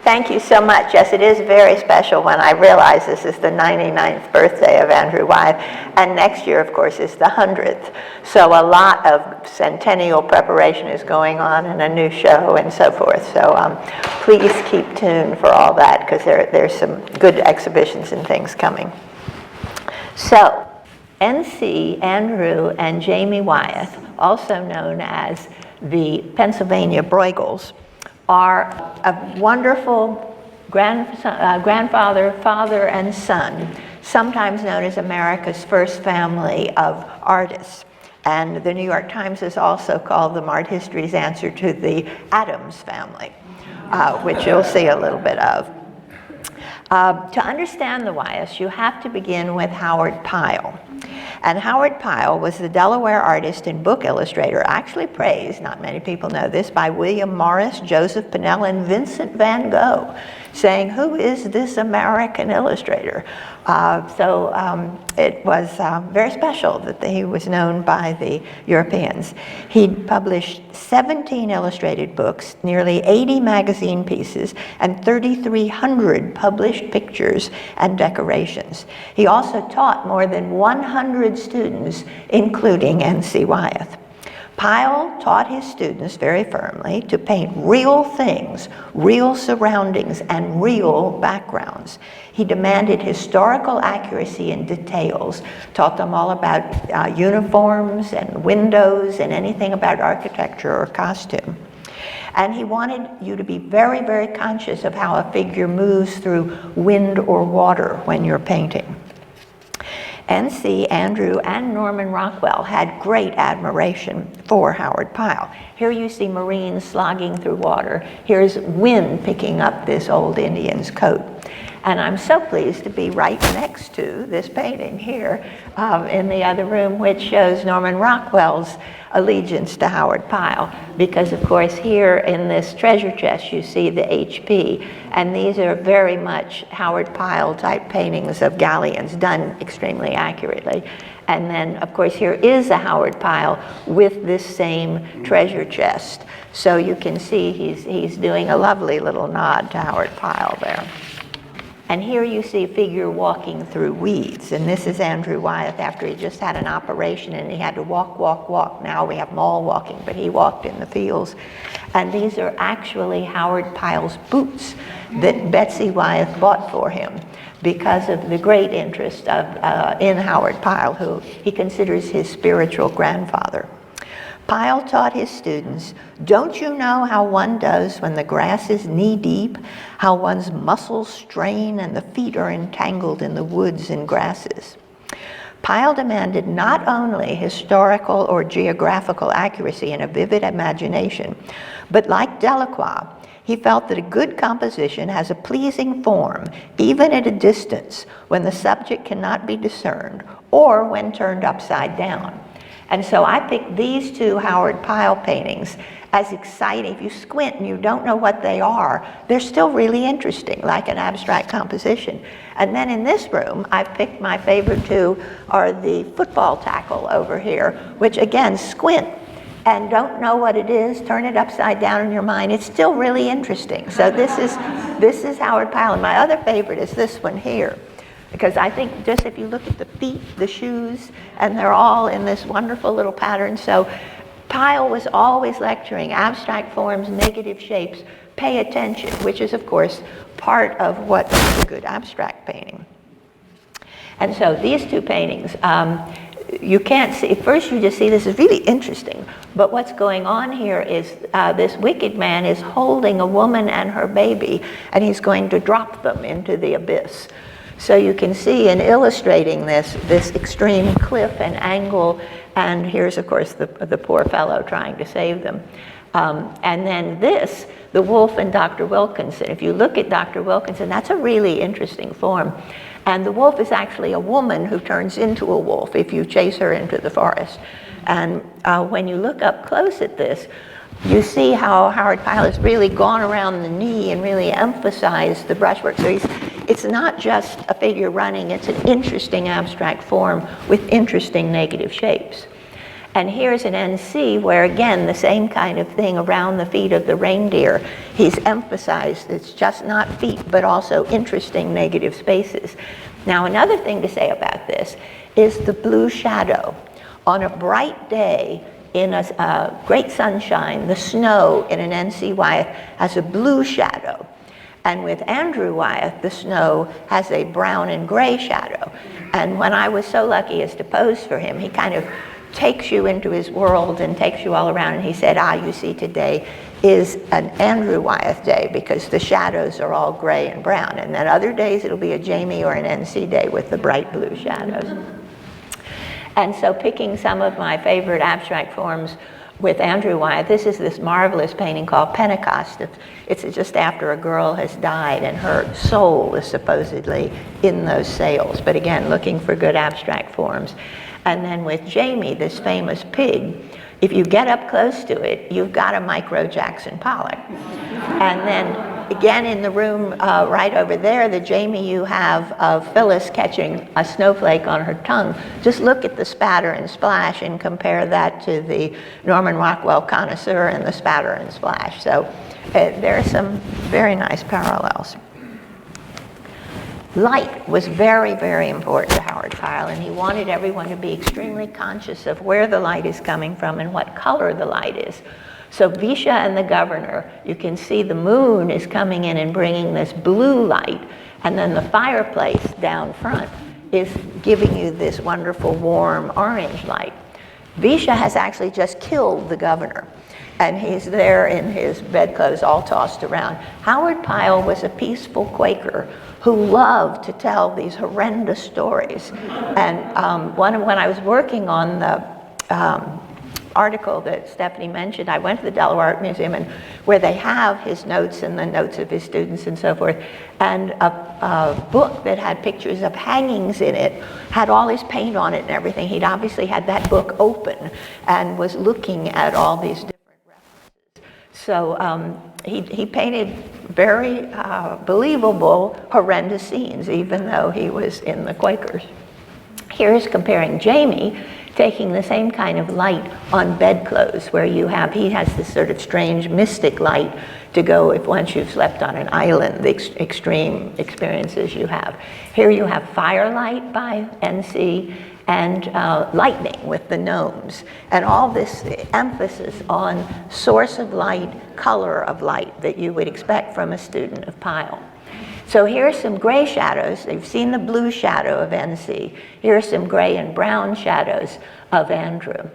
Thank you so much. Yes, it is very special when I realize this is the 99th birthday of Andrew Wyeth, and next year, of course, is the 100th. So a lot of centennial preparation is going on, and a new show and so forth. So please keep tuned for all that, because there's some good exhibitions and things coming. So N.C. Andrew and Jamie Wyeth, also known as the Pennsylvania Bruegels, are a wonderful grandfather, father, and son, sometimes known as America's first family of artists. And the New York Times has also called them art history's answer to the Addams family, which you'll see a little bit of. To understand the Wyeths, you have to begin with Howard Pyle. And Howard Pyle was the Delaware artist and book illustrator, actually praised, not many people know this, by William Morris, Joseph Pennell, and Vincent van Gogh, saying, "Who is this American illustrator?" It was very special that he was known by the Europeans. He published 17 illustrated books, nearly 80 magazine pieces, and 3,300 published pictures and decorations. He also taught more than 100 students, including N.C. Wyeth. Pyle taught his students very firmly to paint real things, real surroundings, and real backgrounds. He demanded historical accuracy and details, taught them all about uniforms and windows and anything about architecture or costume. And he wanted you to be very, very conscious of how a figure moves through wind or water when you're painting. N.C., Andrew, and Norman Rockwell had great admiration for Howard Pyle. Here you see Marines slogging through water. Here's wind picking up this old Indian's coat. And I'm so pleased to be right next to this painting here in the other room, which shows Norman Rockwell's allegiance to Howard Pyle, because of course here in this treasure chest you see the HP, and these are very much Howard Pyle type paintings of galleons done extremely accurately. And then of course here is a Howard Pyle with this same treasure chest. So you can see he's doing a lovely little nod to Howard Pyle there. And here you see a figure walking through weeds. And this is Andrew Wyeth after he just had an operation and he had to walk. Now we have mall walking, but he walked in the fields. And these are actually Howard Pyle's boots that Betsy Wyeth bought for him because of the great interest in Howard Pyle, who he considers his spiritual grandfather. Pyle taught his students, "Don't you know how one does when the grass is knee-deep, how one's muscles strain and the feet are entangled in the woods and grasses?" Pyle demanded not only historical or geographical accuracy and a vivid imagination, but like Delacroix, he felt that a good composition has a pleasing form, even at a distance, when the subject cannot be discerned or when turned upside down. And so I picked these two Howard Pyle paintings as exciting. If you squint and you don't know what they are, they're still really interesting, like an abstract composition. And then in this room, I picked my favorite two are the football tackle over here, which again, squint and don't know what it is, turn it upside down in your mind. It's still really interesting. So this is Howard Pyle. And my other favorite is this one here, because I think just if you look at the feet, the shoes, and they're all in this wonderful little pattern. So Pyle was always lecturing abstract forms, negative shapes, pay attention, which is of course part of what makes a good abstract painting. And so these two paintings, you can't see, first you just see this is really interesting, but what's going on here is this wicked man is holding a woman and her baby, and he's going to drop them into the abyss. So you can see in illustrating this extreme cliff and angle, and here's of course the poor fellow trying to save them. And then this, the wolf and Dr. Wilkinson. If you look at Dr. Wilkinson, that's a really interesting form. And the wolf is actually a woman who turns into a wolf if you chase her into the forest. And when you look up close at this, you see how Howard Pyle has really gone around the knee and really emphasized the brushwork. So it's not just a figure running, it's an interesting abstract form with interesting negative shapes. And here's an NC where, again, the same kind of thing around the feet of the reindeer. He's emphasized it's just not feet, but also interesting negative spaces. Now, another thing to say about this is the blue shadow. On a bright day, in a great sunshine, the snow in an NC Wyeth has a blue shadow. And with Andrew Wyeth, the snow has a brown and gray shadow. And when I was so lucky as to pose for him, he kind of takes you into his world and takes you all around. And he said, you see, today is an Andrew Wyeth day because the shadows are all gray and brown. And then other days it'll be a Jamie or an NC day with the bright blue shadows. And so picking some of my favorite abstract forms with Andrew Wyeth, this marvelous painting called Pentecost. It's just after a girl has died and her soul is supposedly in those sails. But again, looking for good abstract forms. And then with Jamie, this famous pig, if you get up close to it, you've got a micro Jackson Pollock. And then again in the room right over there, the Jamie you have of Phyllis catching a snowflake on her tongue. Just look at the spatter and splash and compare that to the Norman Rockwell connoisseur and the spatter and splash. So there are some very nice parallels. Light was very, very important to Howard Pyle, and he wanted everyone to be extremely conscious of where the light is coming from and what color the light is. So Visha and the Governor, you can see the moon is coming in and bringing this blue light, and then the fireplace down front is giving you this wonderful warm orange light. Visha has actually just killed the Governor, and he's there in his bedclothes all tossed around. Howard Pyle was a peaceful Quaker who loved to tell these horrendous stories. And when I was working on the article that Stephanie mentioned, I went to the Delaware Art Museum, and where they have his notes and the notes of his students and so forth, and a book that had pictures of hangings in it had all his paint on it and everything. He'd obviously had that book open and was looking at all these different references. So he painted very believable, horrendous scenes, even though he was in the Quakers. Here's comparing Jamie taking the same kind of light on bedclothes, where he has this sort of strange mystic light to go if once you've slept on an island, the extreme experiences you have. Here you have firelight by NC and lightning with the gnomes, and all this emphasis on source of light, color of light that you would expect from a student of Pyle. So here's some gray shadows. You've seen the blue shadow of NC. Here are some gray and brown shadows of Andrew.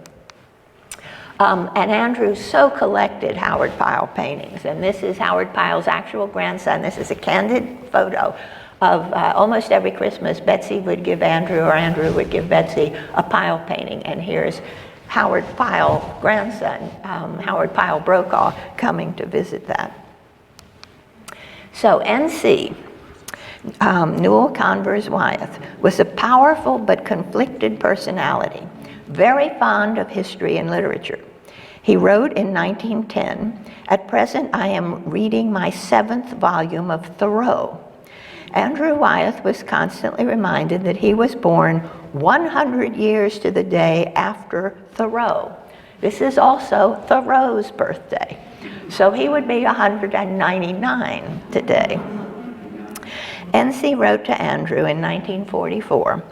And Andrew so collected Howard Pyle paintings, and this is Howard Pyle's actual grandson. This is a candid photo of almost every Christmas, Betsy would give Andrew, or Andrew would give Betsy, a Pyle painting. And here's Howard Pyle, grandson, Howard Pyle Brokaw, coming to visit that. So NC, Newell Converse Wyeth, was a powerful but conflicted personality, very fond of history and literature. He wrote in 1910, "At present I am reading my 7th volume of Thoreau." Andrew Wyeth was constantly reminded that he was born 100 years to the day after Thoreau. This is also Thoreau's birthday. So he would be 199 today. NC wrote to Andrew in 1944,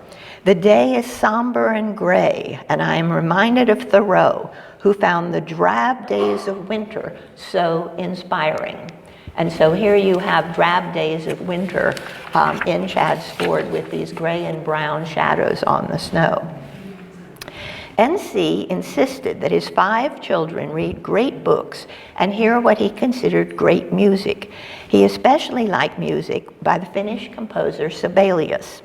"The day is somber and gray, and I am reminded of Thoreau, who found the drab days of winter so inspiring." And so here you have drab days of winter in Chad's Ford with these gray and brown shadows on the snow. NC insisted that his 5 children read great books and hear what he considered great music. He especially liked music by the Finnish composer Sibelius.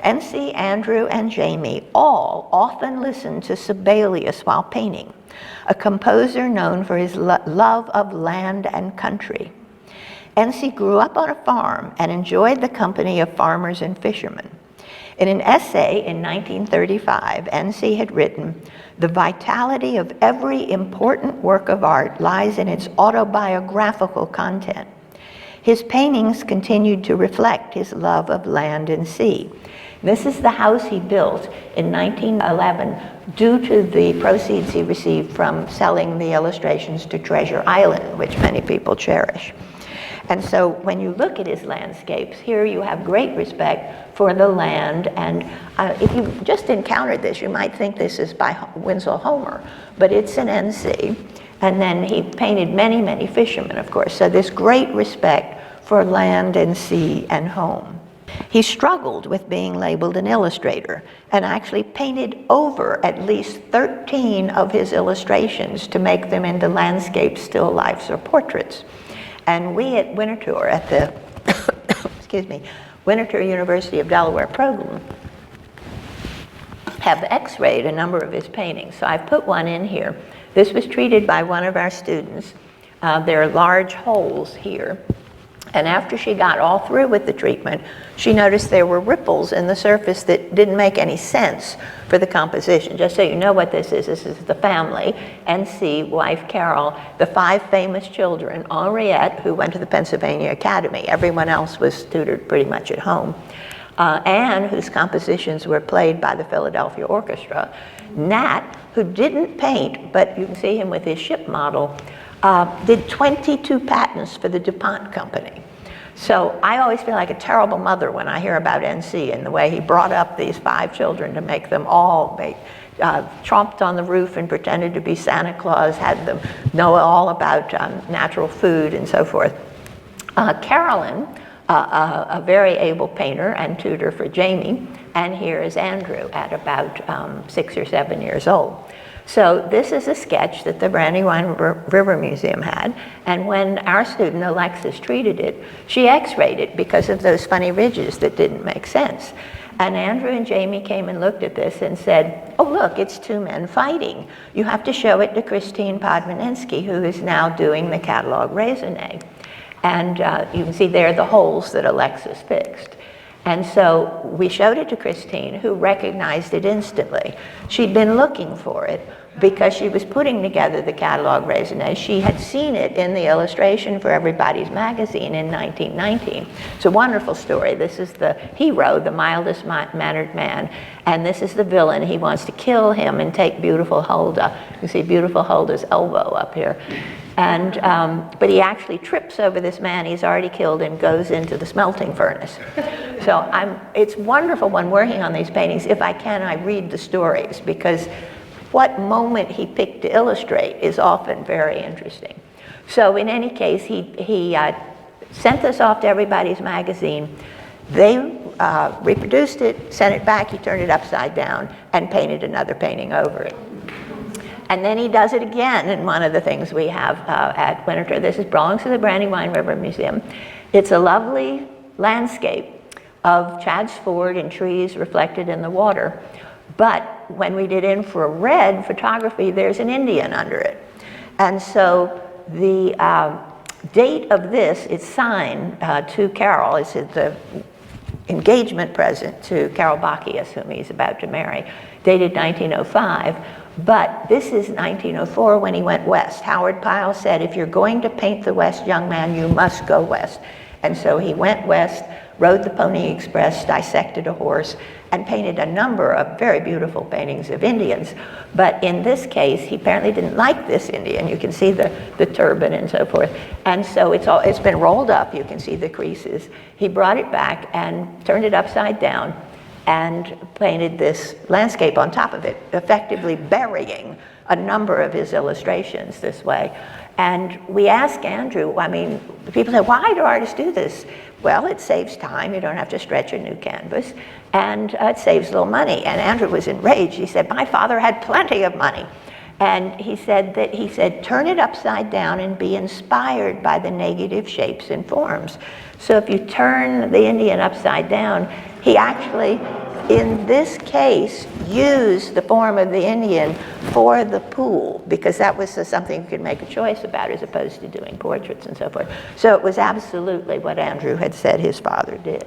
NC, Andrew, and Jamie all often listened to Sibelius while painting, a composer known for his love of land and country. NC grew up on a farm and enjoyed the company of farmers and fishermen. In an essay in 1935, NC had written, "The vitality of every important work of art lies in its autobiographical content." His paintings continued to reflect his love of land and sea. This is the house he built in 1911 due to the proceeds he received from selling the illustrations to Treasure Island, which many people cherish. And so when you look at his landscapes, here you have great respect for the land. And if you just encountered this, you might think this is by Winslow Homer, but it's an NC. And then he painted many, many fishermen, of course. So this great respect for land and sea and home. He struggled with being labeled an illustrator and actually painted over at least 13 of his illustrations to make them into landscapes, still lifes, or portraits. And we at Winterthur, at the excuse me, Winterthur University of Delaware program, have x-rayed a number of his paintings. So I've put one in here. This was treated by one of our students. There are large holes here. And after she got all through with the treatment, she noticed there were ripples in the surface that didn't make any sense for the composition. Just so you know what this is the family, NC, wife Carol, the 5 famous children, Henriette, who went to the Pennsylvania Academy. Everyone else was tutored pretty much at home. Anne, whose compositions were played by the Philadelphia Orchestra. Nat, who didn't paint, but you can see him with his ship model, did 22 patents for the DuPont company. So I always feel like a terrible mother when I hear about NC and the way he brought up these 5 children to make them all tromped on the roof and pretended to be Santa Claus, had them know all about natural food and so forth. Carolyn, a very able painter and tutor for Jamie, and here is Andrew at about 6 or 7 years old. So this is a sketch that the Brandywine River Museum had, and when our student Alexis treated it, she x-rayed it because of those funny ridges that didn't make sense. And Andrew and Jamie came and looked at this and said, oh look, it's 2 men fighting. You have to show it to Christine Podmanensky, who is now doing the catalog raisonné. And you can see there the holes that Alexis fixed. And so we showed it to Christine, who recognized it instantly. She'd been looking for it because she was putting together the catalog raisonné. She had seen it in the illustration for Everybody's Magazine in 1919. It's a wonderful story. This is the hero, the mildest mannered man, and this is the villain. He wants to kill him and take Beautiful Huldah. You see Beautiful Huldah's elbow up here. And, but he actually trips over this man he's already killed and goes into the smelting furnace. So it's wonderful when working on these paintings, if I can, I read the stories, because what moment he picked to illustrate is often very interesting. So in any case, he sent this off to Everybody's Magazine. They reproduced it, sent it back, he turned it upside down, and painted another painting over it. And then he does it again in one of the things we have at Winterthur. This belongs to the Brandywine River Museum. It's a lovely landscape of Chad's Ford and trees reflected in the water. But when we did infrared photography, there's an Indian under it. And so the date of this is signed to Carol. It's the engagement present to Carol Bacchius, whom he's about to marry, dated 1905. But this is 1904 when he went west. Howard Pyle said, if you're going to paint the West, young man, you must go west. And so he went west, rode the Pony Express, dissected a horse, and painted a number of very beautiful paintings of Indians. But in this case, he apparently didn't like this Indian. You can see the turban and so forth. And so it's been rolled up. You can see the creases. He brought it back and turned it upside down and painted this landscape on top of it, effectively burying a number of his illustrations this way. And we asked Andrew, I mean, people say, why do artists do this? Well, it saves time. You don't have to stretch a new canvas. And it saves a little money. And Andrew was enraged. He said, my father had plenty of money. And he said, turn it upside down and be inspired by the negative shapes and forms. So if you turn the Indian upside down, he actually, in this case, used the form of the Indian for the pool, because that was something you could make a choice about as opposed to doing portraits and so forth. So it was absolutely what Andrew had said his father did.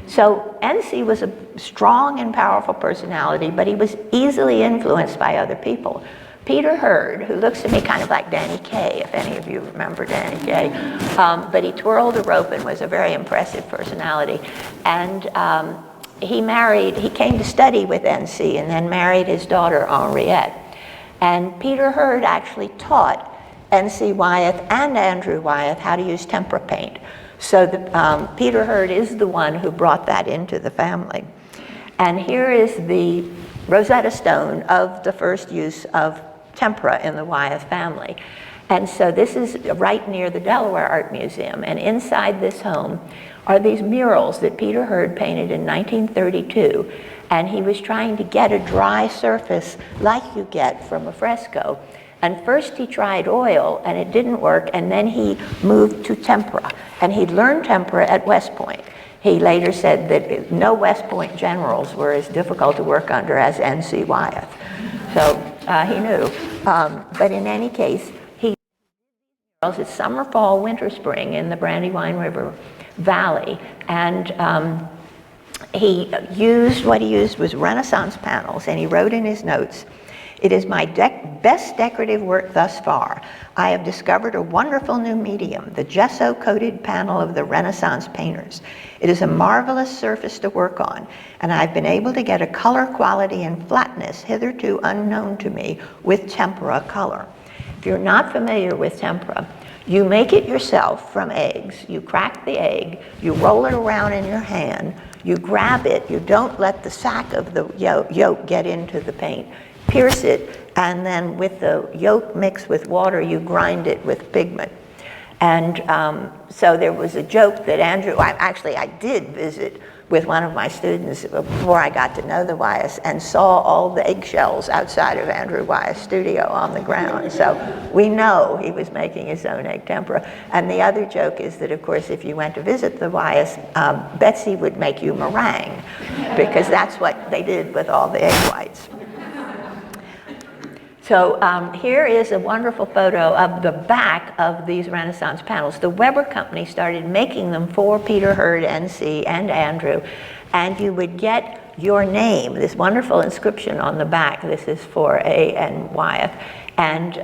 So NC was a strong and powerful personality, but he was easily influenced by other people. Peter Hurd, who looks to me kind of like Danny Kaye, if any of you remember Danny Kaye, but he twirled a rope and was a very impressive personality. And he came to study with NC and then married his daughter Henriette. And Peter Hurd actually taught NC Wyeth and Andrew Wyeth how to use tempera paint. So Peter Hurd is the one who brought that into the family. And here is the Rosetta Stone of the first use of tempera in the Wyeth family. And so this is right near the Delaware Art Museum. And inside this home are these murals that Peter Hurd painted in 1932. And he was trying to get a dry surface like you get from a fresco. And first he tried oil and it didn't work, and then he moved to tempera. And he learned tempera at West Point. He later said that no West Point generals were as difficult to work under as NC Wyeth. So he knew. But in any case, it's summer, fall, winter, spring in the Brandywine River Valley. And what he used was Renaissance panels, and he wrote in his notes, "It is my best decorative work thus far. I have discovered a wonderful new medium, the gesso-coated panel of the Renaissance painters. It is a marvelous surface to work on, and I've been able to get a color quality and flatness hitherto unknown to me with tempera color." If you're not familiar with tempera, you make it yourself from eggs. You crack the egg, you roll it around in your hand, you grab it, you don't let the sack of the yolk get into the paint, pierce it, and then with the yolk mixed with water, you grind it with pigment. And so there was a joke that I did visit with one of my students before I got to know the Wyeths and saw all the eggshells outside of Andrew Wyeth's studio on the ground. So we know he was making his own egg tempera. And the other joke is that, of course, if you went to visit the Wyeths, Betsy would make you meringue, because that's what they did with all the egg whites. So here is a wonderful photo of the back of these Renaissance panels. The Weber Company started making them for Peter Hurd, NC, and Andrew, and you would get your name, this wonderful inscription on the back. This is for A.N. Wyeth, and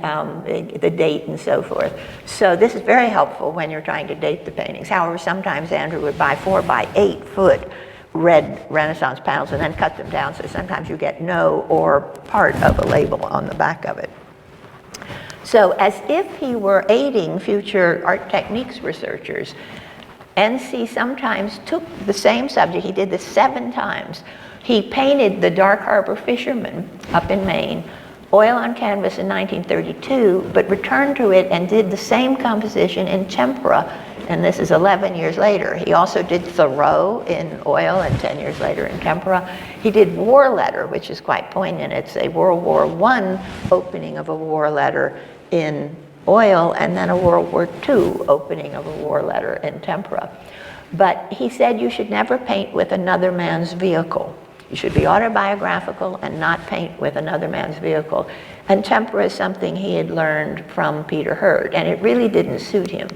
the date and so forth. So this is very helpful when you're trying to date the paintings. However, sometimes Andrew would buy 4 by 8 foot red Renaissance panels and then cut them down, so sometimes you get no or part of a label on the back of it. So as if he were aiding future art techniques researchers, NC sometimes took the same subject. He did this 7 times. He painted the Dark Harbor Fisherman up in Maine, oil on canvas in 1932, but returned to it and did the same composition in tempera, and this is 11 years later. He also did Thoreau in oil, and 10 years later in tempera. He did War Letter, which is quite poignant. It's a World War I opening of a war letter in oil, and then a World War II opening of a war letter in tempera. But he said you should never paint with another man's vehicle. You should be autobiographical and not paint with another man's vehicle. And tempera is something he had learned from Peter Hurd, and it really didn't suit him.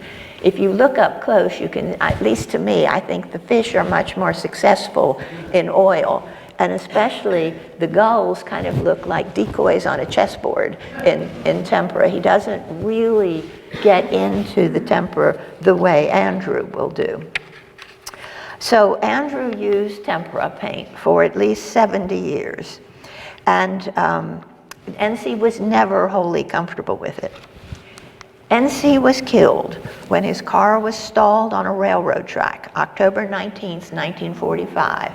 If you look up close, you can, at least to me, I think the fish are much more successful in oil, and especially the gulls kind of look like decoys on a chessboard in tempera. He doesn't really get into the tempera the way Andrew will do. So Andrew used tempera paint for at least 70 years, and NC was never wholly comfortable with it. NC was killed when his car was stalled on a railroad track, October 19th, 1945.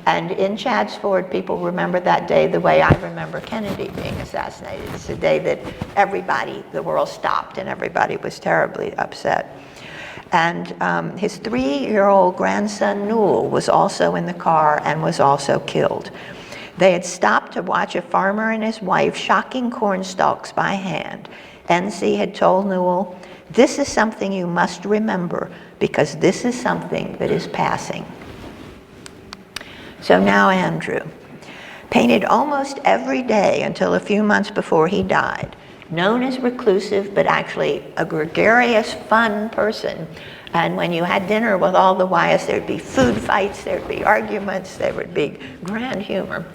And in Chadds Ford, people remember that day the way I remember Kennedy being assassinated. It's the day that the world stopped and everybody was terribly upset. And his 3-year-old grandson, Newell, was also in the car and was also killed. They had stopped to watch a farmer and his wife shocking corn stalks by hand. NC had told Newell, "This is something you must remember, because this is something that is passing." So now Andrew painted almost every day until a few months before he died. Known as reclusive, but actually a gregarious, fun person. And when you had dinner with all the Wyeths, there'd be food fights, there'd be arguments, there would be grand humor.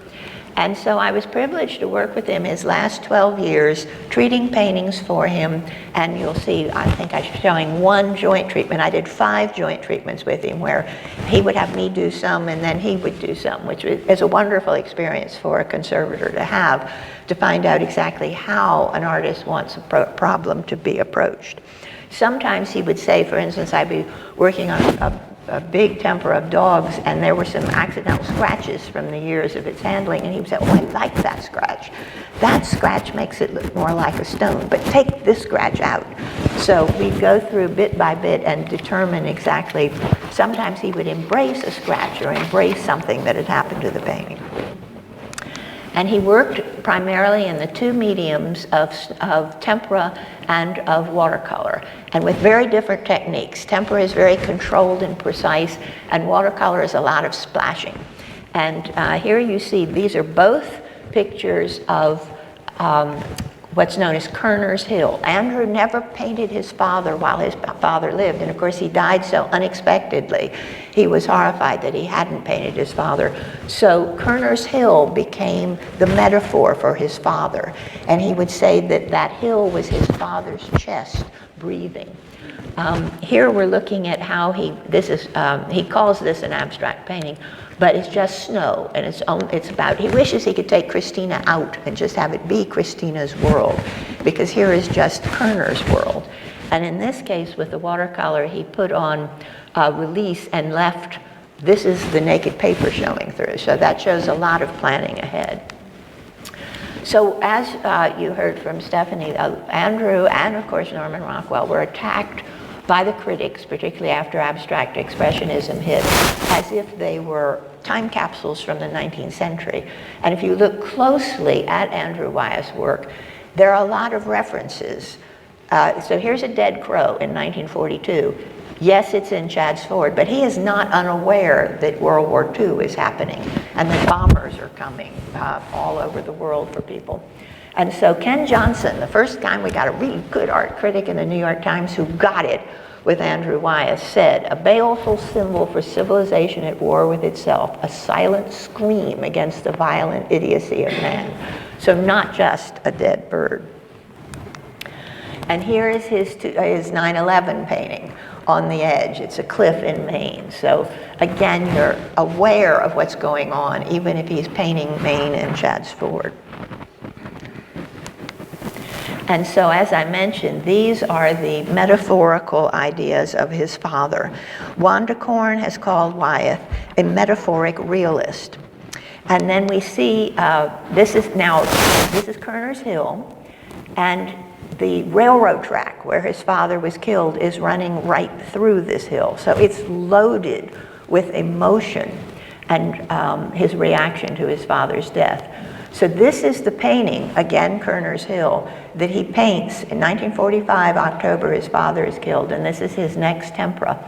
And so I was privileged to work with him his last 12 years, treating paintings for him. And you'll see, I think I'm showing one joint treatment. I did 5 joint treatments with him where he would have me do some and then he would do some, which is a wonderful experience for a conservator to have, to find out exactly how an artist wants a problem to be approached. Sometimes he would say, for instance, I'd be working on a big tempera of dogs, and there were some accidental scratches from the years of its handling, and he would say, oh, I like that scratch. That scratch makes it look more like a stone, but take this scratch out. So we'd go through bit by bit and determine exactly, sometimes he would embrace a scratch or embrace something that had happened to the painting. And he worked primarily in the 2 mediums of tempera and of watercolor, and with very different techniques. Tempera is very controlled and precise, and watercolor is a lot of splashing. And here you see, these are both pictures of what's known as Kerner's Hill. Andrew never painted his father while his father lived, and of course he died so unexpectedly. He was horrified that he hadn't painted his father. So Kerner's Hill became the metaphor for his father, and he would say that that hill was his father's chest breathing. Here we're looking at how he calls this an abstract painting, but it's just snow, and it's about, he wishes he could take Christina out and just have it be Christina's world, because here is just Kerner's world. And in this case, with the watercolor, he put on a release and left, this is the naked paper showing through, so that shows a lot of planning ahead. So as you heard from Stephanie, Andrew and of course Norman Rockwell were attacked by the critics, particularly after abstract expressionism hit, as if they were time capsules from the 19th century. And if you look closely at Andrew Wyeth's work, there are a lot of references. So here's a dead crow in 1942. Yes, it's in Chad's Ford, but he is not unaware that World War II is happening and that bombers are coming all over the world for people. And so Ken Johnson, the first time we got a really good art critic in the New York Times who got it with Andrew Wyeth, said, a baleful symbol for civilization at war with itself, a silent scream against the violent idiocy of man. So not just a dead bird. And here is his 9/11 painting, On the Edge. It's a cliff in Maine. So again, you're aware of what's going on, even if he's painting Maine and Chad's Ford. And so, as I mentioned, these are the metaphorical ideas of his father. Wanda Corn has called Wyeth a metaphoric realist. And then we see, this is Kerner's Hill, and the railroad track where his father was killed is running right through this hill. So it's loaded with emotion and his reaction to his father's death. So this is the painting, again Kerner's Hill, that he paints in 1945, October, his father is killed, and this is his next tempera.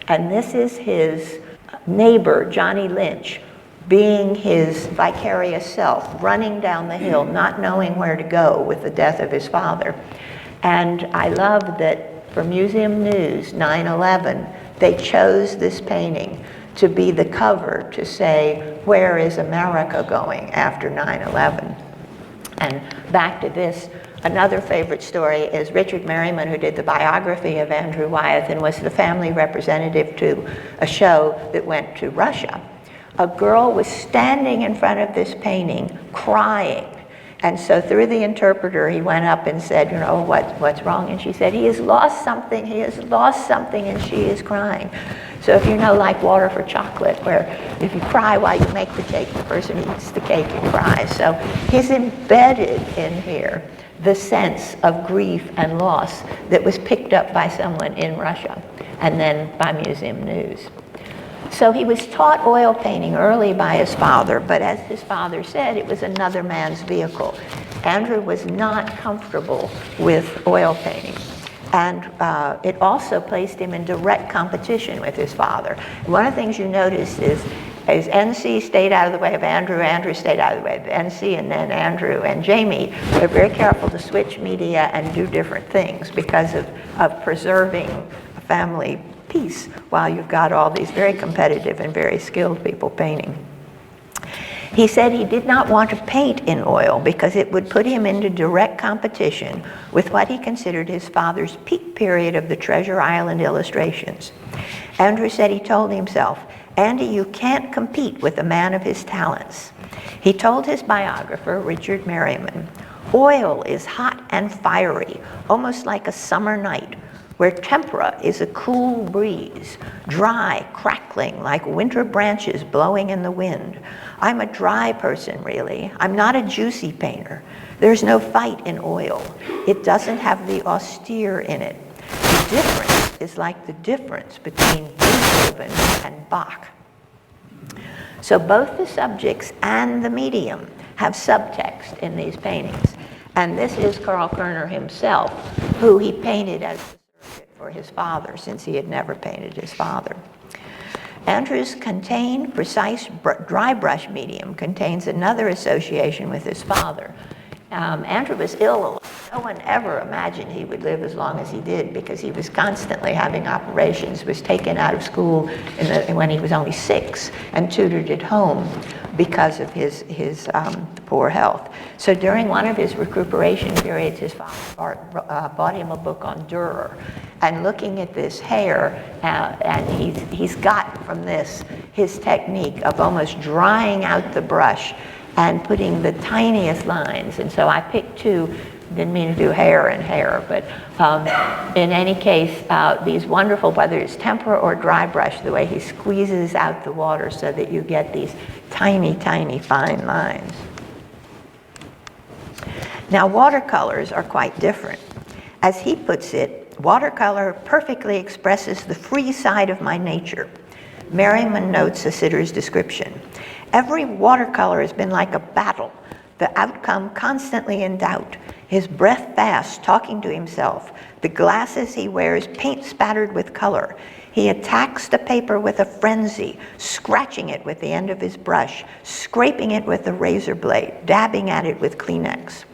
And this is his neighbor, Johnny Lynch, being his vicarious self, running down the hill, not knowing where to go with the death of his father. And I love that for Museum News 9/11, they chose this painting to be the cover to say, where is America going after 9/11? And back to this, another favorite story is Richard Merriman, who did the biography of Andrew Wyeth and was the family representative to a show that went to Russia. A girl was standing in front of this painting crying. And so through the interpreter, he went up and said, you know, what's wrong? And she said, he has lost something, and she is crying. So if you know, like Water for Chocolate, where if you cry while you make the cake, the person eats the cake and cries. So he's embedded in here the sense of grief and loss that was picked up by someone in Russia and then by Museum News. So he was taught oil painting early by his father, but as his father said, it was another man's vehicle. Andrew was not comfortable with oil painting. And it also placed him in direct competition with his father. One of the things you notice is NC stayed out of the way of Andrew, Andrew stayed out of the way of NC, and then Andrew and Jamie are very careful to switch media and do different things because of preserving a family peace while you've got all these very competitive and very skilled people painting. He said he did not want to paint in oil because it would put him into direct competition with what he considered his father's peak period of the Treasure Island illustrations. Andrew said he told himself, "Andy, you can't compete with a man of his talents." He told his biographer, Richard Merriman, "Oil is hot and fiery, almost like a summer night, where tempera is a cool breeze, dry, crackling like winter branches blowing in the wind. I'm a dry person, really. I'm not a juicy painter. There's no fight in oil. It doesn't have the austere in it. The difference is like the difference between Beethoven and Bach." So both the subjects and the medium have subtext in these paintings. And this is Carl Kerner himself, who he painted as a surrogate for his father, since he had never painted his father. Andrew's contained, precise dry brush medium contains another association with his father. Andrew was ill a lot. No one ever imagined he would live as long as he did because he was constantly having operations, was taken out of school when he was only 6 and tutored at home because of his poor health. So during one of his recuperation periods, his father bought him a book on Dürer. And looking at this hair, and he's got from this his technique of almost drying out the brush and putting the tiniest lines. And so I picked 2, didn't mean to do hair and hair, but in any case, these wonderful, whether it's tempera or dry brush, the way he squeezes out the water so that you get these tiny, tiny fine lines. Now, watercolors are quite different. As he puts it, watercolor perfectly expresses the free side of my nature. Merriman notes a sitter's description. Every watercolor has been like a battle, the outcome constantly in doubt, his breath fast, talking to himself, the glasses he wears paint spattered with color. He attacks the paper with a frenzy, scratching it with the end of his brush, scraping it with a razor blade, dabbing at it with Kleenex.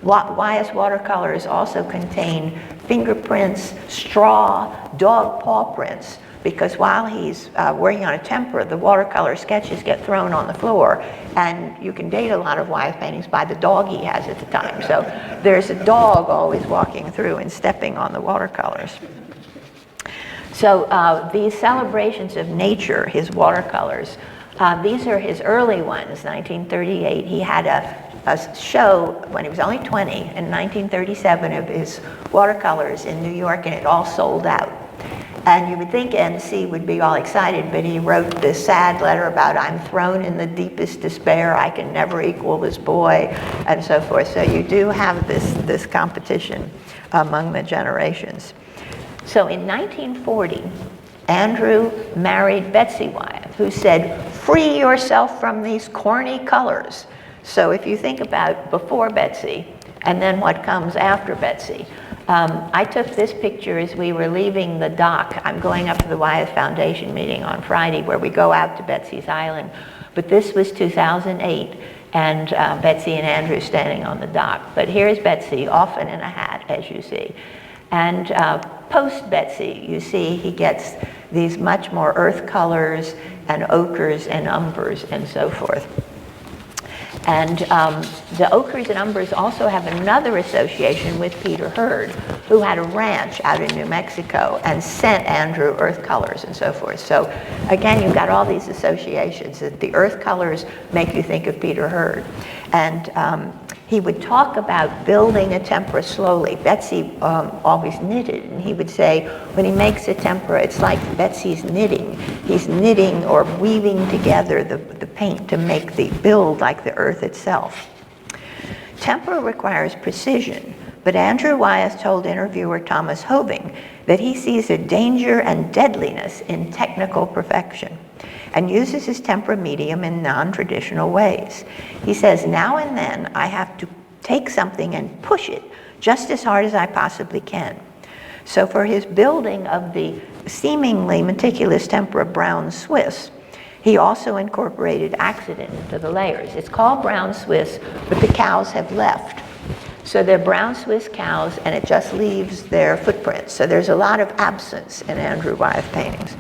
Wyeth's watercolors also contain fingerprints, straw, dog paw prints, because while he's working on a tempera, the watercolor sketches get thrown on the floor, and you can date a lot of Wyeth paintings by the dog he has at the time. So there's a dog always walking through and stepping on the watercolors. So these celebrations of nature, his watercolors, these are his early ones, 1938. He had a show when he was only 20 in 1937 of his watercolors in New York, and it all sold out. And you would think NC would be all excited, but he wrote this sad letter about, "I'm thrown in the deepest despair, I can never equal this boy," and so forth. So you do have this competition among the generations. So in 1940, Andrew married Betsy Wyeth, who said, "Free yourself from these corny colors." So if you think about before Betsy and then what comes after Betsy, I took this picture as we were leaving the dock. I'm going up to the Wyeth Foundation meeting on Friday where we go out to Betsy's Island. But this was 2008, and Betsy and Andrew standing on the dock. But here's Betsy, often in a hat, as you see. And post-Betsy, you see he gets these much more earth colors and ochres and umbers and so forth. And the ochres and umbers also have another association with Peter Hurd, who had a ranch out in New Mexico and sent Andrew earth colors and so forth. So again, you've got all these associations that the earth colors make you think of Peter Hurd. And he would talk about building a tempera slowly. Betsy always knitted, and he would say, when he makes a tempera, it's like Betsy's knitting. He's knitting or weaving together the paint to make the build like the earth itself. Tempera requires precision, but Andrew Wyeth told interviewer Thomas Hoving that he sees a danger and deadliness in technical perfection and uses his tempera medium in non-traditional ways. He says, now and then I have to take something and push it just as hard as I possibly can. So for his building of the seemingly meticulous tempera brown Swiss, he also incorporated accident into the layers. It's called brown Swiss, but the cows have left. So they're brown Swiss cows, and it just leaves their footprints. So there's a lot of absence in Andrew Wyeth paintings.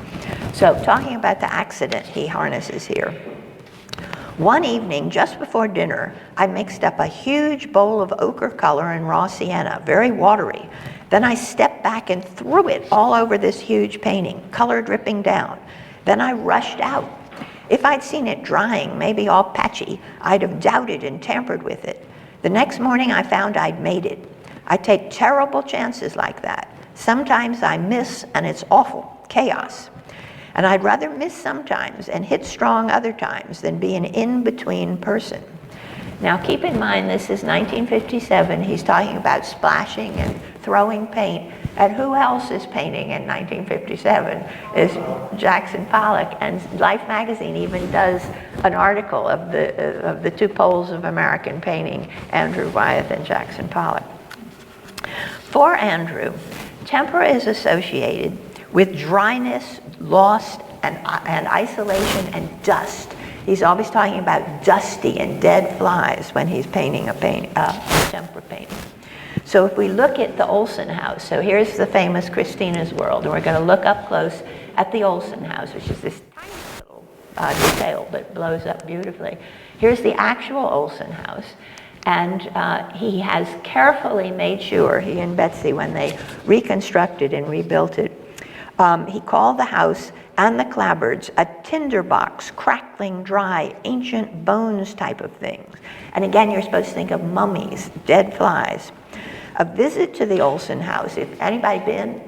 So talking about the accident he harnesses here. One evening, just before dinner, I mixed up a huge bowl of ochre color and raw sienna, very watery. Then I stepped back and threw it all over this huge painting, color dripping down. Then I rushed out. If I'd seen it drying, maybe all patchy, I'd have doubted and tampered with it. The next morning I found I'd made it. I take terrible chances like that. Sometimes I miss and it's awful, chaos. And I'd rather miss sometimes and hit strong other times than be an in-between person. Now keep in mind this is 1957. He's talking about splashing and throwing paint. And who else is painting in 1957 is Jackson Pollock. And Life magazine even does an article of the two poles of American painting, Andrew Wyeth and Jackson Pollock. For Andrew, tempera is associated with dryness, loss, and isolation and dust. He's always talking about dusty and dead flies when he's painting a tempera painting. So if we look at the Olson house, so here's the famous Christina's World, and we're going to look up close at the Olson house, which is this tiny little detail that blows up beautifully. Here's the actual Olson house, and he has carefully made sure, he and Betsy, when they reconstructed and rebuilt it, he called the house and the clapboards a tinderbox, crackling, dry, ancient bones type of things. And again, you're supposed to think of mummies, dead flies. A visit to the Olson house, if anybody been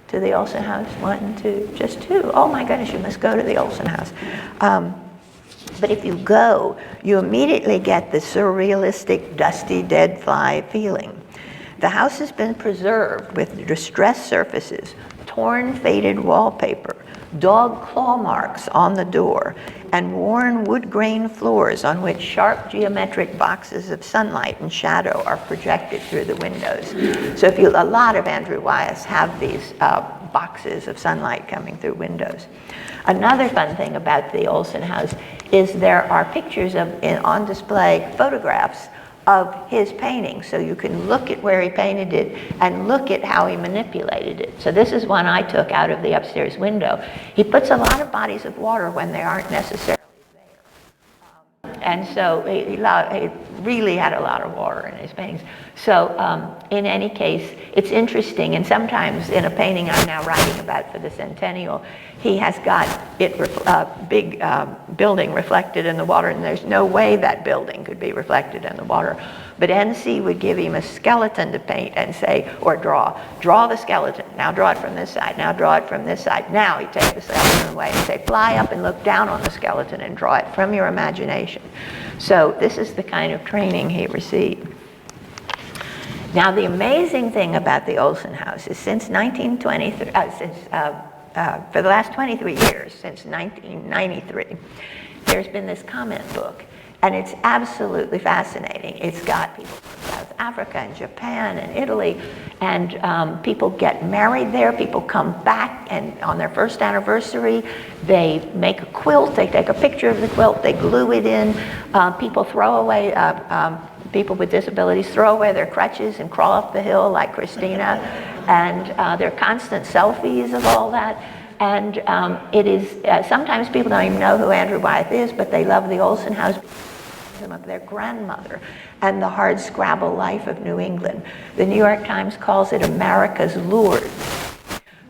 to the Olson house? One, two, just two. Oh my goodness, you must go to the Olson house. But if you go, you immediately get the surrealistic, dusty, dead fly feeling. The house has been preserved with distressed surfaces, torn, faded wallpaper, dog claw marks on the door, and worn wood grain floors on which sharp geometric boxes of sunlight and shadow are projected through the windows. So a lot of Andrew Wyeths have these boxes of sunlight coming through windows. Another fun thing about the Olson house is there are pictures on display, photographs of his painting. So you can look at where he painted it and look at how he manipulated it. So this is one I took out of the upstairs window. He puts a lot of bodies of water when they aren't necessarily there. And so he really had a lot of water in his paintings. So in any case, it's interesting, and sometimes in a painting I'm now writing about for the centennial, he has got big building reflected in the water, and there's no way that building could be reflected in the water. But NC would give him a skeleton to paint and say, or draw the skeleton, now draw it from this side, now draw it from this side. Now he'd take the skeleton away and say, fly up and look down on the skeleton and draw it from your imagination. So this is the kind of training he received. Now the amazing thing about the Olson house is since 1923, for the last 23 years, since 1993, there's been this comment book, and it's absolutely fascinating. It's got people from South Africa and Japan and Italy, and people get married there, people come back, and on their first anniversary, they make a quilt, they take a picture of the quilt, they glue it in, people throw away, people with disabilities throw away their crutches and crawl up the hill like Christina, and there are constant selfies of all that. And it is, sometimes people don't even know who Andrew Wyeth is, but they love the Olson house of their grandmother and the hard scrabble life of New England. The New York Times calls it America's Lourdes,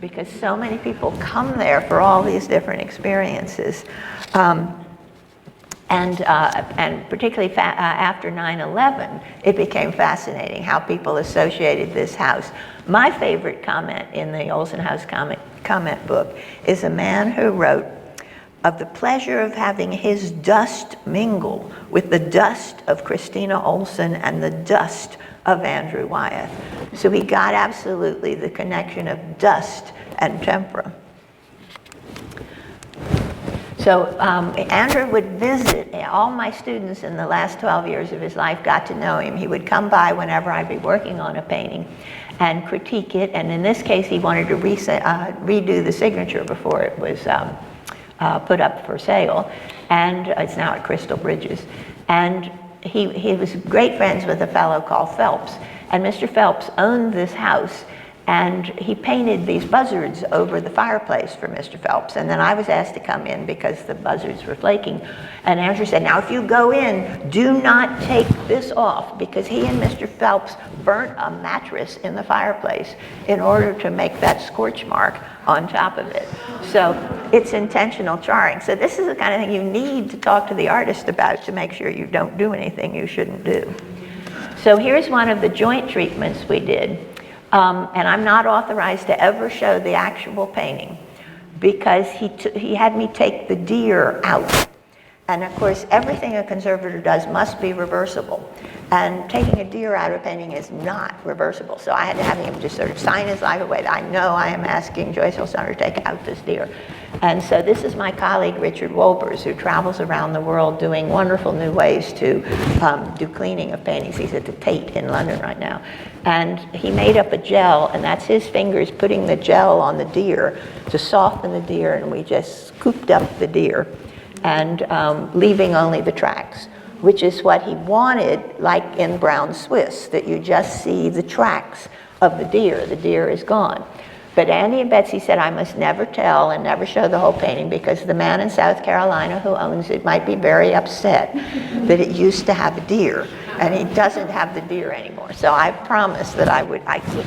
because so many people come there for all these different experiences. And particularly after 9/11, it became fascinating how people associated this house. My favorite comment in the Olson House comment book is a man who wrote of the pleasure of having his dust mingle with the dust of Christina Olson and the dust of Andrew Wyeth. So he got absolutely the connection of dust and tempera. So Andrew would visit. All my students in the last 12 years of his life got to know him. He would come by whenever I'd be working on a painting and critique it. And in this case, he wanted to redo the signature before it was put up for sale. And it's now at Crystal Bridges. And he was great friends with a fellow called Phelps. And Mr. Phelps owned this house. And he painted these buzzards over the fireplace for Mr. Phelps. And then I was asked to come in because the buzzards were flaking. And Andrew said, now if you go in, do not take this off, because he and Mr. Phelps burnt a mattress in the fireplace in order to make that scorch mark on top of it. So it's intentional charring. So this is the kind of thing you need to talk to the artist about to make sure you don't do anything you shouldn't do. So here's one of the joint treatments we did. And I'm not authorized to ever show the actual painting because he had me take the deer out. And of course, everything a conservator does must be reversible. And taking a deer out of a painting is not reversible. So I had to have him just sort of sign his life away. I know I am asking Joyce Hill Stoner to take out this deer. And so this is my colleague, Richard Wolbers, who travels around the world doing wonderful new ways to do cleaning of paintings. He's at the Tate in London right now. And he made up a gel, and that's his fingers putting the gel on the deer to soften the deer, and we just scooped up the deer and leaving only the tracks, which is what he wanted, like in Brown Swiss, that you just see the tracks of the deer. The deer is gone. But Andy and Betsy said, I must never tell and never show the whole painting because the man in South Carolina who owns it might be very upset that it used to have a deer, and he doesn't have the deer anymore. So I promised that I would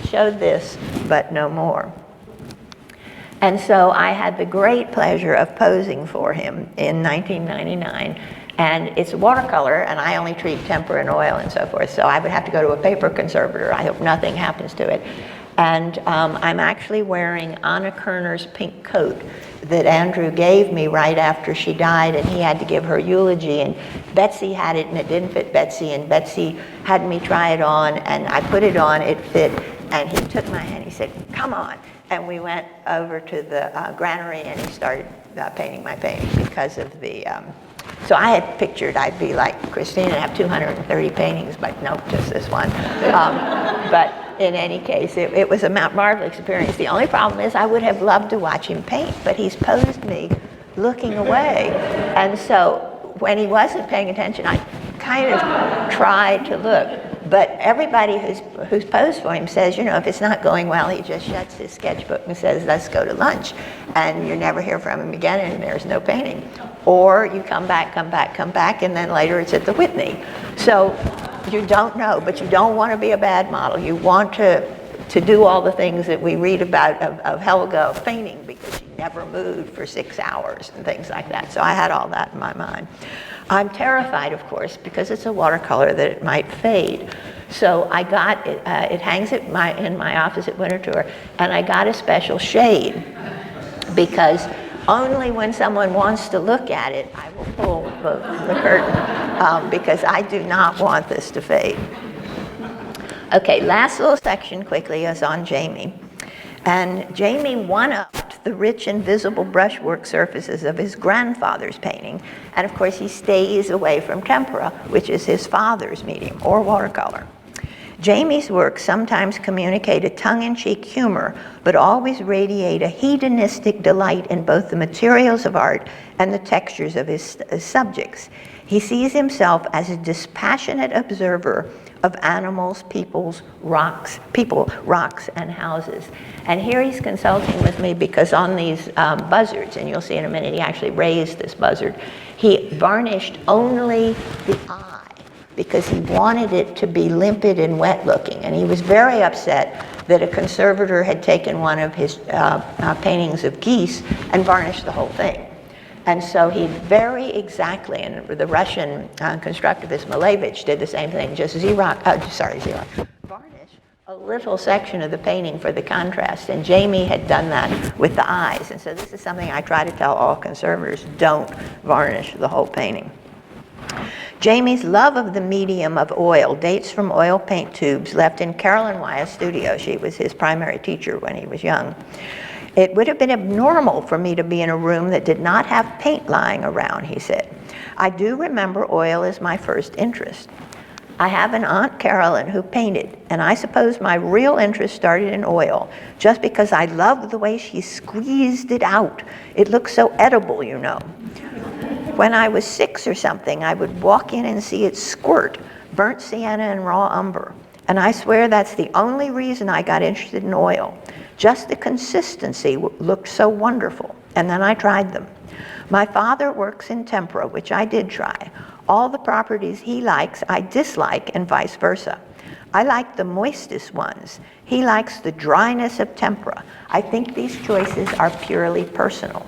show this, but no more. And so I had the great pleasure of posing for him in 1999. And it's watercolor, and I only treat tempera and oil and so forth. So I would have to go to a paper conservator. I hope nothing happens to it. And I'm actually wearing Anna Kerner's pink coat that Andrew gave me right after she died, and he had to give her eulogy. And Betsy had it, and it didn't fit Betsy. And Betsy had me try it on, and I put it on, it fit. And he took my hand, he said, come on. And we went over to the granary, and he started painting my painting because of the, so I had pictured I'd be like Christina and have 230 paintings, but no, just this one. But in any case, it was a marvelous experience. The only problem is I would have loved to watch him paint, but he's posed me looking away. And so when he wasn't paying attention, I kind of tried to look. But everybody who's posed for him says, you know, if it's not going well, he just shuts his sketchbook and says, let's go to lunch. And you never hear from him again, and there's no painting. Or you come back, and then later it's at the Whitney. So you don't know, but you don't want to be a bad model. You want to do all the things that we read about of Helga fainting because she never moved for 6 hours and things like that. So I had all that in my mind. I'm terrified, of course, because it's a watercolor that it might fade. So I got it, it hangs in my office at Winterthur, and I got a special shade because only when someone wants to look at it, I will pull the curtain because I do not want this to fade. Okay, last little section quickly is on Jamie. And Jamie one-upped the rich and visible brushwork surfaces of his grandfather's painting. And of course, he stays away from tempera, which is his father's medium, or watercolor. Jamie's work sometimes communicate a tongue-in-cheek humor, but always radiate a hedonistic delight in both the materials of art and the textures of his subjects. He sees himself as a dispassionate observer of animals, rocks, and houses. And here he's consulting with me because on these buzzards, and you'll see in a minute, he actually raised this buzzard. He varnished only the eye because he wanted it to be limpid and wet looking. And he was very upset that a conservator had taken one of his paintings of geese and varnished the whole thing. And so he very exactly, and the Russian constructivist Malevich did the same thing, just varnish a little section of the painting for the contrast. And Jamie had done that with the eyes. And so this is something I try to tell all conservators, don't varnish the whole painting. Jamie's love of the medium of oil dates from oil paint tubes left in Carolyn Wyeth's studio. She was his primary teacher when he was young. It would have been abnormal for me to be in a room that did not have paint lying around, he said. I do remember oil as my first interest. I have an Aunt Carolyn who painted, and I suppose my real interest started in oil, just because I loved the way she squeezed it out. It looked so edible, you know. When I was 6 or something, I would walk in and see it squirt, burnt sienna and raw umber. And I swear that's the only reason I got interested in oil. Just the consistency looked so wonderful. And then I tried them. My father works in tempera, which I did try. All the properties he likes, I dislike, and vice versa. I like the moistest ones. He likes the dryness of tempera. I think these choices are purely personal.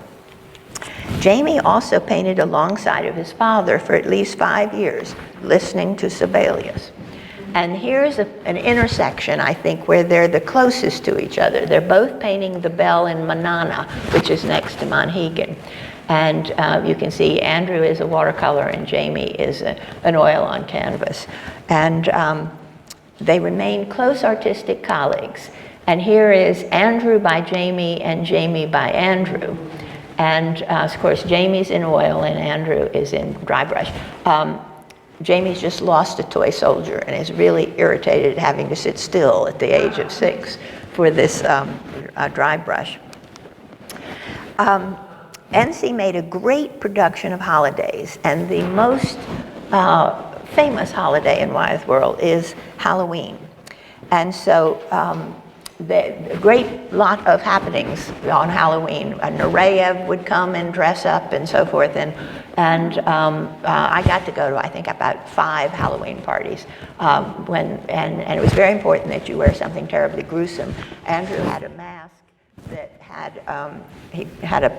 Jamie also painted alongside of his father for at least 5 years, listening to Sibelius. And here's an intersection, I think, where they're the closest to each other. They're both painting the bell in Manana, which is next to Monhegan. And you can see Andrew is a watercolor and Jamie is an oil on canvas. And they remain close artistic colleagues. And here is Andrew by Jamie and Jamie by Andrew. And of course, Jamie's in oil and Andrew is in dry brush. Jamie's just lost a toy soldier and is really irritated having to sit still at the age of 6 for this dry brush. NC made a great production of holidays, and the most famous holiday in Wyeth world is Halloween. And so the great lot of happenings on Halloween. Nureyev would come and dress up and so forth, and I got to go to, I think, about 5 Halloween parties. And it was very important that you wear something terribly gruesome. Andrew had a mask that had, he had a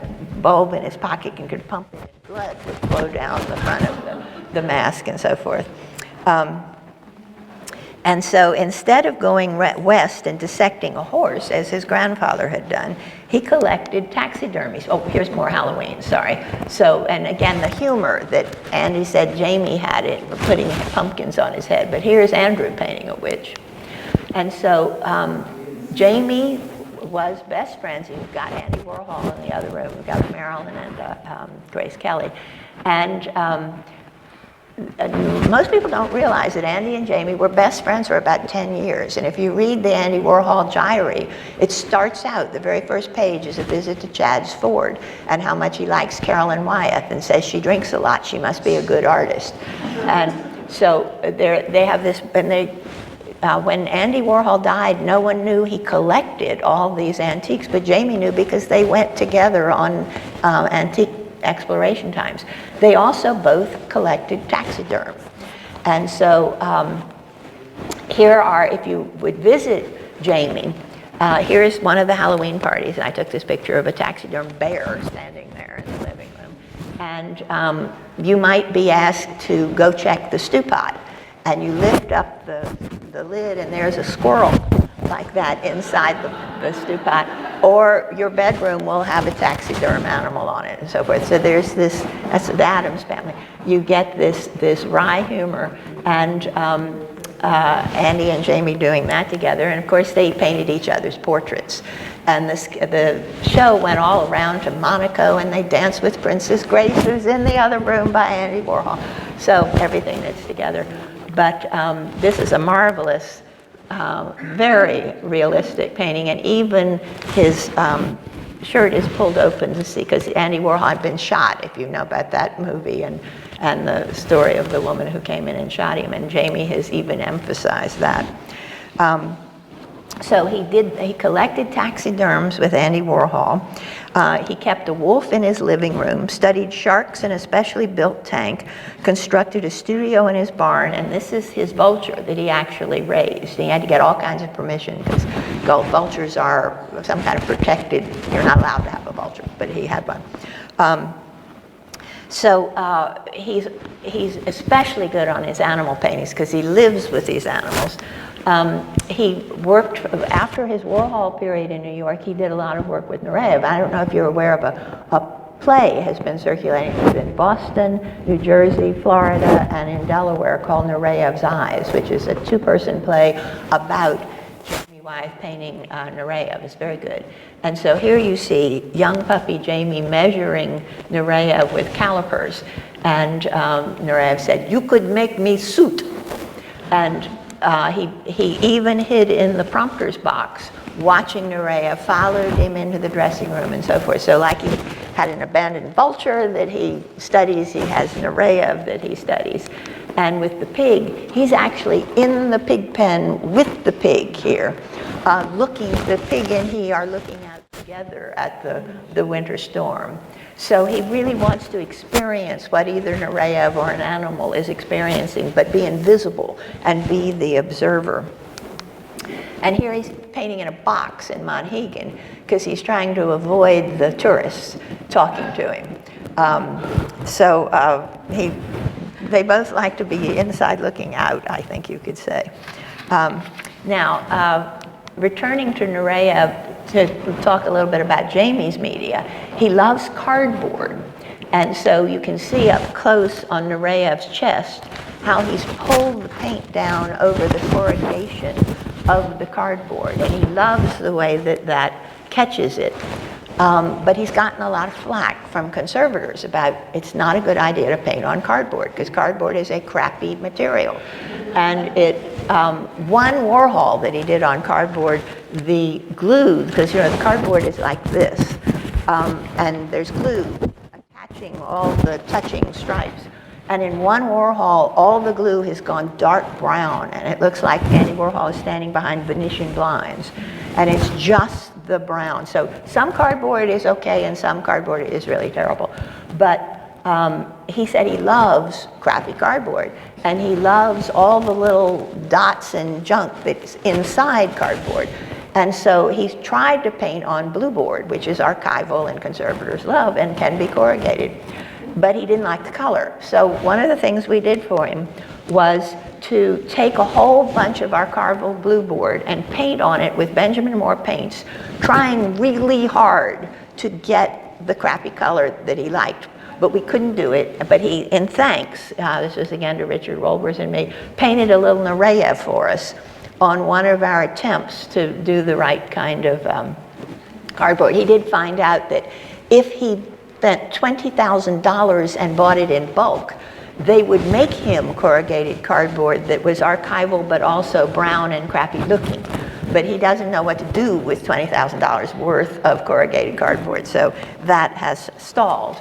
bulb in his pocket and could pump it, and blood would flow down the front of the mask and so forth. And so instead of going west and dissecting a horse, as his grandfather had done, he collected taxidermies. Oh, here's more Halloween, sorry. So, and again, the humor that Andy said Jamie had it, putting pumpkins on his head, but here's Andrew painting a witch. And so Jamie was best friends. You've got Andy Warhol in the other room. We've got Marilyn and Grace Kelly. And most people don't realize that Andy and Jamie were best friends for about 10 years. And if you read the Andy Warhol diary, it starts out, the very first page is a visit to Chad's Ford and how much he likes Carolyn Wyeth and says she drinks a lot, she must be a good artist. And so they have this, and when Andy Warhol died, no one knew he collected all these antiques, but Jamie knew because they went together on antique exploration times. They also both collected taxiderm. And so here are, if you would visit Jamie, here's one of the Halloween parties, and I took this picture of a taxiderm bear standing there in the living room. And you might be asked to go check the stew pot, and you lift up the lid, and there's a squirrel like that inside the stew pot, or your bedroom will have a taxiderm animal on it and so forth. So there's this, that's the Addams family. You get this wry humor, and Andy and Jamie doing that together, and of course they painted each other's portraits. And the show went all around to Monaco, and they danced with Princess Grace, who's in the other room by Andy Warhol. So everything that's together. But this is a marvelous, very realistic painting, and even his shirt is pulled open to see, because Andy Warhol had been shot, if you know about that movie, and the story of the woman who came in and shot him, and Jamie has even emphasized that. So he collected taxiderms with Andy Warhol. He kept a wolf in his living room, studied sharks in a specially built tank, constructed a studio in his barn, and this is his vulture that he actually raised. He had to get all kinds of permission because vultures are some kind of protected, you're not allowed to have a vulture, but he had one. So he's especially good on his animal paintings because he lives with these animals. He worked, after his Warhol period in New York, he did a lot of work with Nureyev. I don't know if you're aware of a play has been circulating in Boston, New Jersey, Florida, and in Delaware called Nureyev's Eyes, which is a 2-person play about Jamie Wyeth painting Nureyev. It's very good. And so here you see young puppy Jamie measuring Nureyev with calipers. And Nureyev said, "You could make me suit." And he even hid in the prompter's box, watching Nureyev, followed him into the dressing room and so forth. So like had an abandoned vulture that he studies. He has an array of that he studies. And with the pig, he's actually in the pig pen with the pig here, the pig and he are looking out together at the winter storm. So he really wants to experience what either Nureyev or an animal is experiencing, but be invisible and be the observer. And here he's painting in a box in Monhegan because he's trying to avoid the tourists talking to him. They both like to be inside looking out, I think you could say. Now, returning to Nureyev to talk a little bit about Jamie's media, he loves cardboard. And so you can see up close on Nureyev's chest how he's pulled the paint down over the corrugation of the cardboard. And he loves the way that catches it. But he's gotten a lot of flack from conservators about it's not a good idea to paint on cardboard because cardboard is a crappy material. And one Warhol that he did on cardboard, the glue, because the cardboard is like this, and there's glue attaching all the touching stripes. And in one Warhol, all the glue has gone dark brown, and it looks like Andy Warhol is standing behind Venetian blinds. And it's just the brown. So some cardboard is okay, and some cardboard is really terrible. But he said he loves crappy cardboard, and he loves all the little dots and junk that's inside cardboard. And so he's tried to paint on blue board, which is archival and conservators love and can be corrugated. But he didn't like the color. So one of the things we did for him was to take a whole bunch of archival blue board and paint on it with Benjamin Moore paints, trying really hard to get the crappy color that he liked. But we couldn't do it. But he, in thanks, this was again to Richard Wolbers and me, painted a little Nureyev for us on one of our attempts to do the right kind of cardboard. He did find out that if he spent $20,000 and bought it in bulk, they would make him corrugated cardboard that was archival but also brown and crappy looking. But he doesn't know what to do with $20,000 worth of corrugated cardboard, so that has stalled.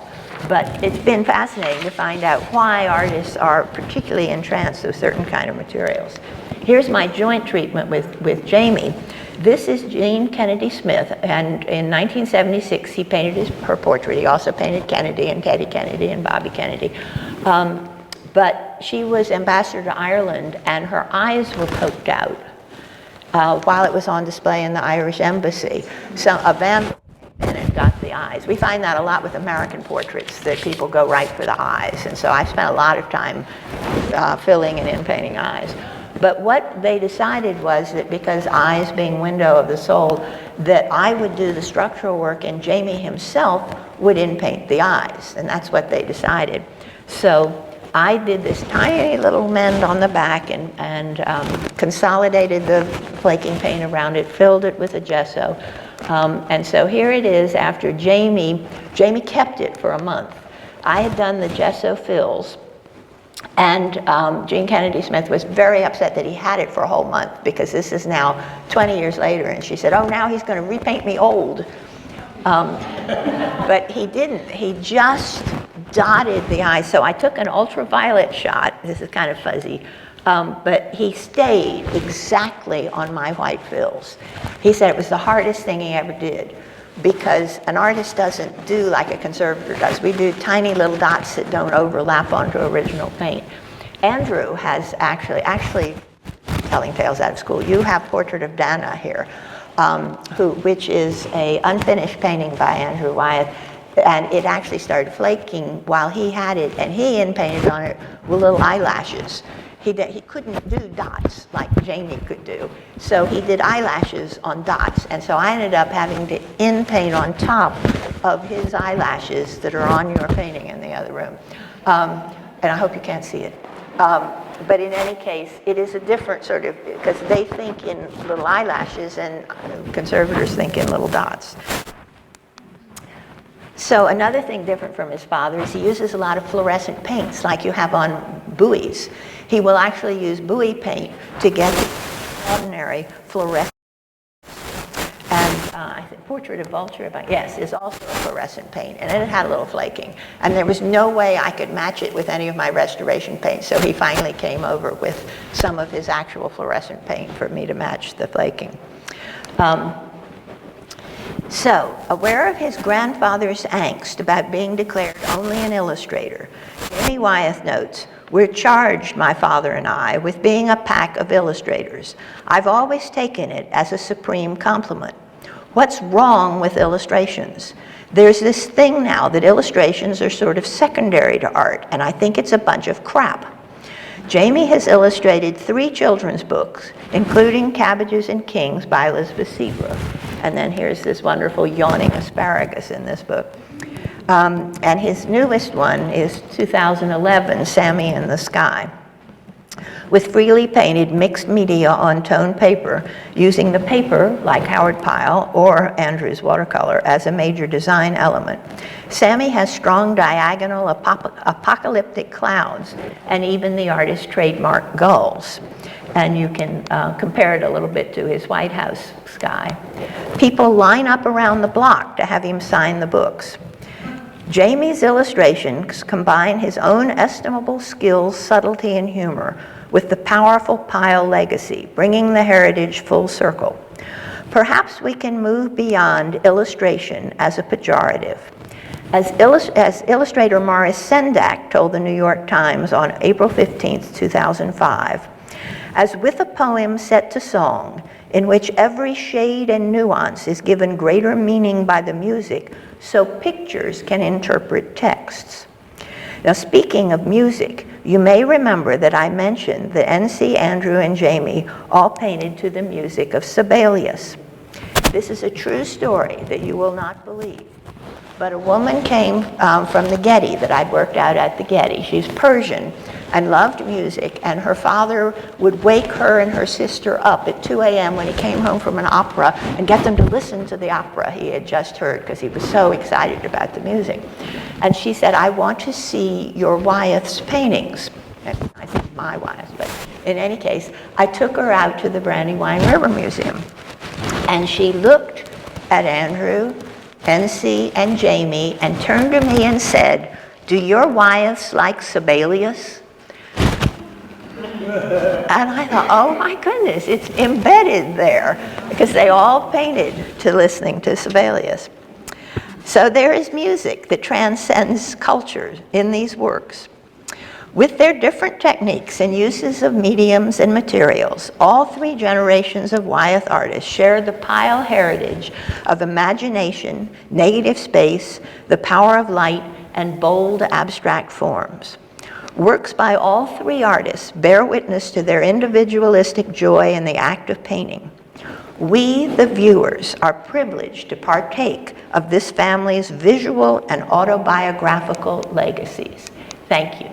But it's been fascinating to find out why artists are particularly entranced with certain kind of materials. Here's my joint treatment with Jamie. This is Jean Kennedy Smith, and in 1976 he painted her portrait. He also painted Kennedy and Teddy Kennedy and Bobby Kennedy. But she was ambassador to Ireland, and her eyes were poked out while it was on display in the Irish embassy. So a vandal came in and got the eyes. We find that a lot with American portraits, that people go right for the eyes. And so I spent a lot of time filling and in painting eyes. But what they decided was that because eyes being window of the soul, that I would do the structural work and Jamie himself would in-paint the eyes. And that's what they decided. So I did this tiny little mend on the back and consolidated the flaking paint around it, filled it with a gesso. And so here it is after Jamie kept it for a month. I had done the gesso fills. And Jean Kennedy Smith was very upset that he had it for a whole month, because this is now 20 years later, and she said, oh, now he's going to repaint me old. But he didn't. He just dotted the eyes. So I took an ultraviolet shot. This is kind of fuzzy. But he stayed exactly on my white fills. He said it was the hardest thing he ever did, because an artist doesn't do like a conservator does. We do tiny little dots that don't overlap onto original paint. Andrew has actually telling tales out of school. You have Portrait of Dana here, which is a unfinished painting by Andrew Wyeth, and it actually started flaking while he had it, and he in-painted on it with little eyelashes. He couldn't do dots like Jamie could do, so he did eyelashes on dots, and so I ended up having to in-paint on top of his eyelashes that are on your painting in the other room. And I hope you can't see it. But in any case, it is a different sort of, because they think in little eyelashes and conservators think in little dots. So another thing different from his father is he uses a lot of fluorescent paints like you have on buoys. He will actually use buoy paint to get ordinary fluorescent. And I think Portrait of Vulture, yes, is also a fluorescent paint, and it had a little flaking. And there was no way I could match it with any of my restoration paints, so he finally came over with some of his actual fluorescent paint for me to match the flaking. So, aware of his grandfather's angst about being declared only an illustrator, Jamie Wyeth notes, "We're charged, my father and I, with being a pack of illustrators. I've always taken it as a supreme compliment. What's wrong with illustrations? There's this thing now that illustrations are sort of secondary to art, and I think it's a bunch of crap." Jamie has illustrated 3 children's books, including Cabbages and Kings by Elizabeth Seabrook. And then here's this wonderful yawning asparagus in this book. And his newest one is 2011, Sammy in the Sky, with freely painted mixed media on toned paper, using the paper, like Howard Pyle or Andrew's watercolor, as a major design element. Sammy has strong diagonal apocalyptic clouds, and even the artist's trademark gulls. And you can compare it a little bit to his White House sky. People line up around the block to have him sign the books. Jamie's illustrations combine his own estimable skills, subtlety, and humor with the powerful Pyle legacy, bringing the heritage full circle. Perhaps we can move beyond illustration as a pejorative. As illustrator Morris Sendak told the New York Times on April 15, 2005, "As with a poem set to song, in which every shade and nuance is given greater meaning by the music, so pictures can interpret texts." Now, speaking of music, you may remember that I mentioned that N.C., Andrew, and Jamie all painted to the music of Sibelius. This is a true story that you will not believe. But a woman came from the Getty that I'd worked out at the Getty. She's Persian and loved music, and her father would wake her and her sister up at 2 a.m. when he came home from an opera and get them to listen to the opera he had just heard because he was so excited about the music. And she said, "I want to see your Wyeth's paintings." And I think my Wyeth's, but in any case, I took her out to the Brandywine River Museum. And she looked at Andrew, N.C., and Jamie and turned to me and said, "Do your Wyeths like Sibelius?" And I thought, oh my goodness, it's embedded there, because they all painted to listening to Sibelius. So there is music that transcends culture in these works. With their different techniques and uses of mediums and materials, all 3 generations of Wyeth artists share the Pyle heritage of imagination, negative space, the power of light, and bold abstract forms. Works by all 3 artists bear witness to their individualistic joy in the act of painting. We, the viewers, are privileged to partake of this family's visual and autobiographical legacies. Thank you.